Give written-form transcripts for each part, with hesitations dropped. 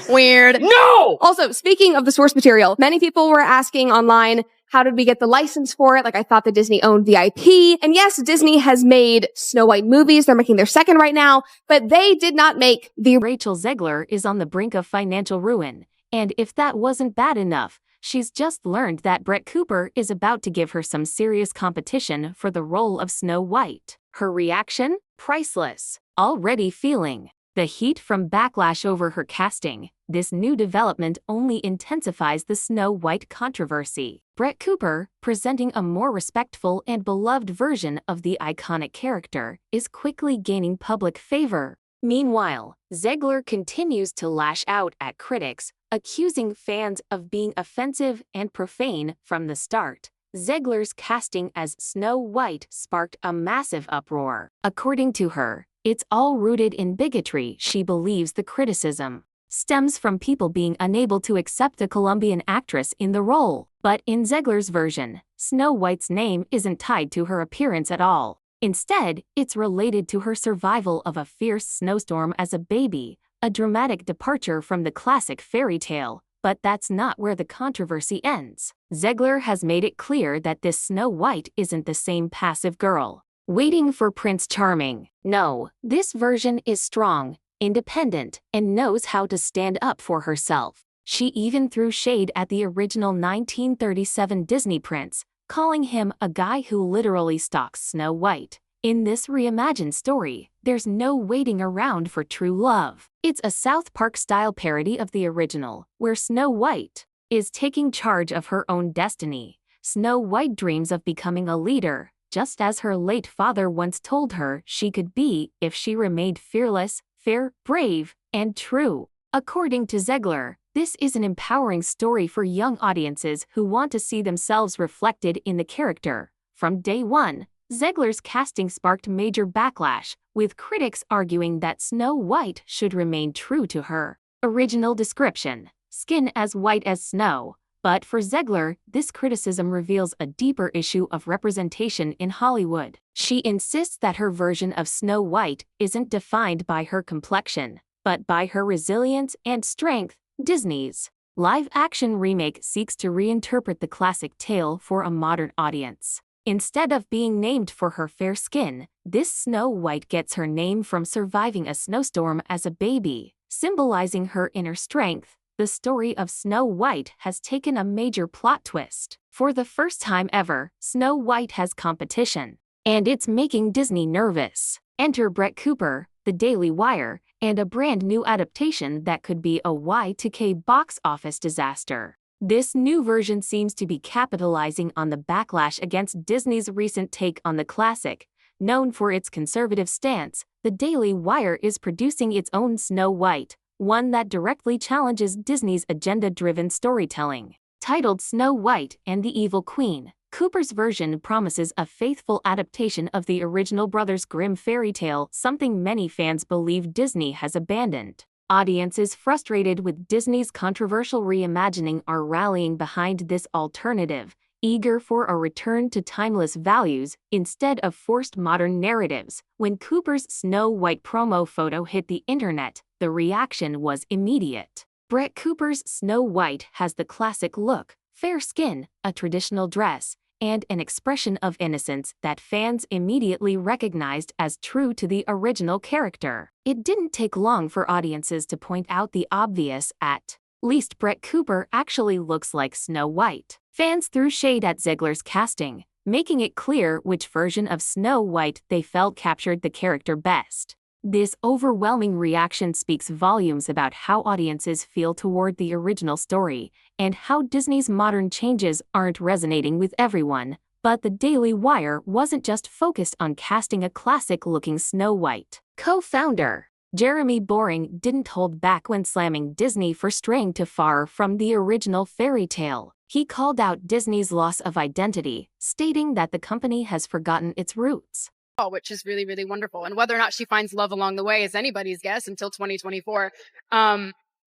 Weird. No! Also, speaking of the source material, many people were asking online, how did we get the license for it? Like, I thought that Disney owned the IP. And yes, Disney has made Snow White movies. They're making their second right now, but they did not make the... Rachel Zegler is on the brink of financial ruin. And if that wasn't bad enough, she's just learned that Brett Cooper is about to give her some serious competition for the role of Snow White. Her reaction? Priceless. Already feeling the heat from backlash over her casting. This new development only intensifies the Snow White controversy. Brett Cooper, presenting a more respectful and beloved version of the iconic character, is quickly gaining public favor. Meanwhile, Zegler continues to lash out at critics, accusing fans of being offensive and profane from the start. Zegler's casting as Snow White sparked a massive uproar. According to her, it's all rooted in bigotry. She believes the criticism stems from people being unable to accept a Colombian actress in the role. But in Zegler's version, Snow White's name isn't tied to her appearance at all. Instead, it's related to her survival of a fierce snowstorm as a baby, a dramatic departure from the classic fairy tale. But that's not where the controversy ends. Zegler has made it clear that this Snow White isn't the same passive girl waiting for Prince Charming. No, this version is strong, independent, and knows how to stand up for herself. She even threw shade at the original 1937 Disney prince, calling him a guy who literally stalks Snow White. In this reimagined story, there's no waiting around for true love. It's a South Park-style parody of the original, where Snow White is taking charge of her own destiny. Snow White dreams of becoming a leader, just as her late father once told her she could be if she remained fearless, fair, brave, and true. According to Zegler, this is an empowering story for young audiences who want to see themselves reflected in the character. From day one, Zegler's casting sparked major backlash, with critics arguing that Snow White should remain true to her original description, skin as white as snow. But for Zegler, this criticism reveals a deeper issue of representation in Hollywood. She insists that her version of Snow White isn't defined by her complexion, but by her resilience and strength. Disney's live-action remake seeks to reinterpret the classic tale for a modern audience. Instead of being named for her fair skin, this Snow White gets her name from surviving a snowstorm as a baby, symbolizing her inner strength. The story of Snow White has taken a major plot twist. For the first time ever, Snow White has competition, and it's making Disney nervous. Enter Brett Cooper, The Daily Wire, and a brand new adaptation that could be a Y2K box office disaster. This new version seems to be capitalizing on the backlash against Disney's recent take on the classic. Known for its conservative stance, The Daily Wire is producing its own Snow White, one that directly challenges Disney's agenda-driven storytelling. Titled Snow White and the Evil Queen, Cooper's version promises a faithful adaptation of the original Brothers Grimm fairy tale, something many fans believe Disney has abandoned. Audiences frustrated with Disney's controversial reimagining are rallying behind this alternative, eager for a return to timeless values instead of forced modern narratives. When Cooper's Snow White promo photo hit the internet, the reaction was immediate. Brett Cooper's Snow White has the classic look, fair skin, a traditional dress, and an expression of innocence that fans immediately recognized as true to the original character. It didn't take long for audiences to point out the obvious. At least Brett Cooper actually looks like Snow White. Fans threw shade at Zegler's casting, making it clear which version of Snow White they felt captured the character best. This overwhelming reaction speaks volumes about how audiences feel toward the original story, and how Disney's modern changes aren't resonating with everyone. But the Daily Wire wasn't just focused on casting a classic-looking Snow White. Co-founder Jeremy Boring didn't hold back when slamming Disney for straying too far from the original fairy tale. He called out Disney's loss of identity, stating that the company has forgotten its roots. Which is really, really wonderful. And whether or not she finds love along the way is anybody's guess until 2024.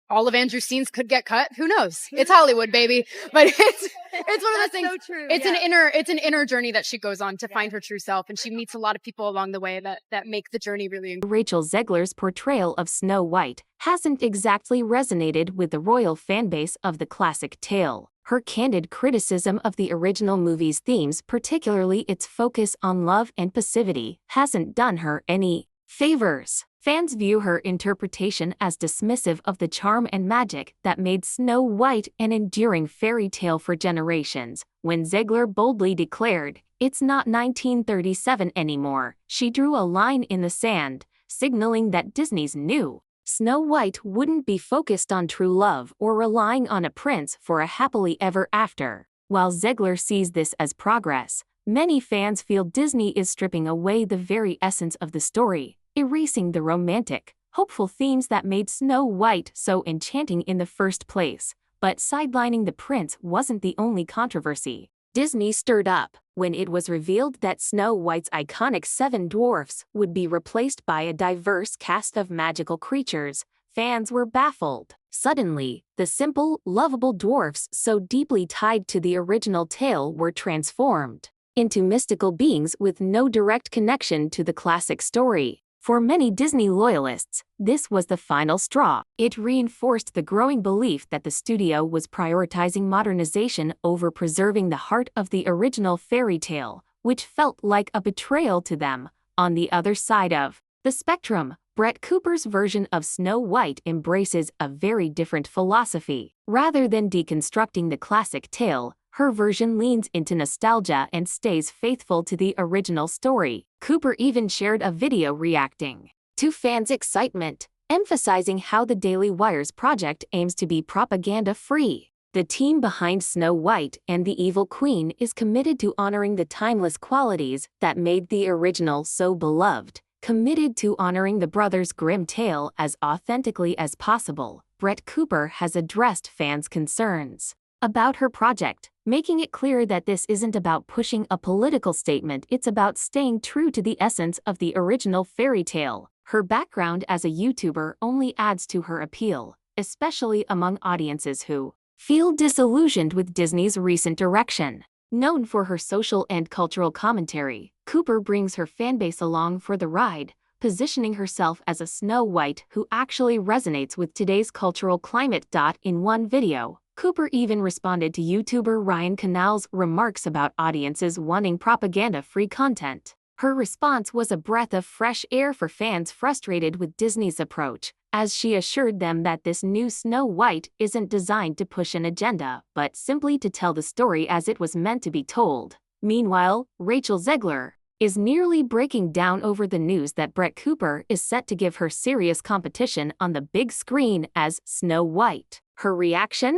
all of Andrew's scenes could get cut. Who knows? It's Hollywood, baby. But it's one of those things. So true. It's an inner journey that she goes on to find her true self, and she meets a lot of people along the way that make the journey really incredible. Rachel Zegler's portrayal of Snow White hasn't exactly resonated with the royal fanbase of the classic tale. Her candid criticism of the original movie's themes, particularly its focus on love and passivity, hasn't done her any favors. Fans view her interpretation as dismissive of the charm and magic that made Snow White an enduring fairy tale for generations. When Zegler boldly declared, "It's not 1937 anymore," she drew a line in the sand, signaling that Disney's new Snow White wouldn't be focused on true love or relying on a prince for a happily ever after. While Zegler sees this as progress, many fans feel Disney is stripping away the very essence of the story, erasing the romantic, hopeful themes that made Snow White so enchanting in the first place. But sidelining the prince wasn't the only controversy. Disney stirred up when it was revealed that Snow White's iconic 7 dwarfs would be replaced by a diverse cast of magical creatures. Fans were baffled. Suddenly, the simple, lovable dwarfs so deeply tied to the original tale were transformed into mystical beings with no direct connection to the classic story. For many Disney loyalists, this was the final straw. It reinforced the growing belief that the studio was prioritizing modernization over preserving the heart of the original fairy tale, which felt like a betrayal to them. On the other side of the spectrum, Brett Cooper's version of Snow White embraces a very different philosophy. Rather than deconstructing the classic tale, her version leans into nostalgia and stays faithful to the original story. Cooper even shared a video reacting to fans' excitement, emphasizing how the Daily Wire's project aims to be propaganda-free. The team behind Snow White and the Evil Queen is committed to honoring the timeless qualities that made the original so beloved, committed to honoring the brothers' Grimm tale as authentically as possible. Brett Cooper has addressed fans' concerns about her project, making it clear that this isn't about pushing a political statement, it's about staying true to the essence of the original fairy tale. Her background as a YouTuber only adds to her appeal, especially among audiences who feel disillusioned with Disney's recent direction. Known for her social and cultural commentary, Cooper brings her fanbase along for the ride, positioning herself as a Snow White who actually resonates with today's cultural climate. In one video, Cooper even responded to YouTuber Ryan Canal's remarks about audiences wanting propaganda-free content. Her response was a breath of fresh air for fans frustrated with Disney's approach, as she assured them that this new Snow White isn't designed to push an agenda, but simply to tell the story as it was meant to be told. Meanwhile, Rachel Zegler is nearly breaking down over the news that Brett Cooper is set to give her serious competition on the big screen as Snow White. Her reaction?